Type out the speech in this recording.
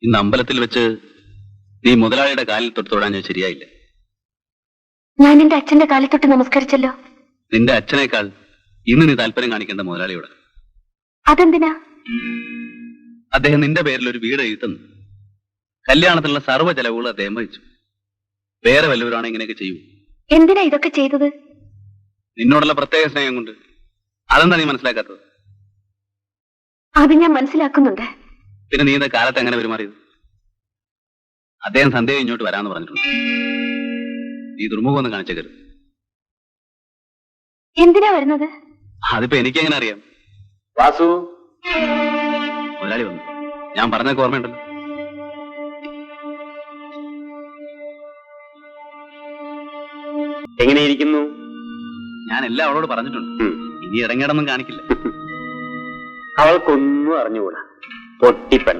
ഇന്ന് അമ്പലത്തിൽ വെച്ച് നീ മുതലാളിയുടെ കാലിൽ തൊടാൻ ഞാൻ ശരിയായില്ല. ഞാൻ എന്റെ അച്ഛന്റെ കാലിൽ തൊട്ട് നമസ്കരിച്ചല്ലോ. നിന്റെ അച്ഛനേക്കാൾ ഇന്ന് നീ താല്പര്യം കാണിക്കേണ്ട മുതലാളിയോട്. അതെന്തിനാ? അദ്ദേഹം നിന്റെ പേരിൽ ഒരു വീട് എഴുതുന്നു. കല്യാണത്തിനുള്ള സർവ്വ ചെലവുകൾ അദ്ദേഹം വഹിച്ചു. വേറെ വല്ലവരാണ് ഇങ്ങനെയൊക്കെ ചെയ്യൂ? എന്തിനാ ഇതൊക്കെ ചെയ്തത്? നിന്നോടുള്ള പ്രത്യേക സ്നേഹം കൊണ്ട്. അതെന്താ നീ മനസ്സിലാക്കാത്തത്? അത് ഞാൻ മനസ്സിലാക്കുന്നുണ്ട്. പിന്നെ നീ ഇന്ന കാലത്ത് എങ്ങനെ പെരുമാറിയത്? അദ്ദേഹം സന്ധ്യ ഇങ്ങോട്ട് വരാമെന്ന് പറഞ്ഞിട്ടുണ്ട്. നീ ദുർമുഖമൊന്നും കാണിച്ചേക്കരുത്. എന്തിനാ വരുന്നത്? അതിപ്പോ എനിക്കെങ്ങനെ അറിയാം? വാസു, മുതലാളി വന്നു. ഞാൻ പറഞ്ഞൊക്കെ ഓർമ്മയുണ്ടല്ലോ. എങ്ങനെയിരിക്കുന്നു? ഞാൻ എല്ലാം അവളോട് പറഞ്ഞിട്ടുണ്ട്. ഇനി ഇറങ്ങിയിടൊന്നും കാണിക്കില്ല. അവൾക്കൊന്നും അറിഞ്ഞുകൂടാ. പൊട്ടിപ്പൻ.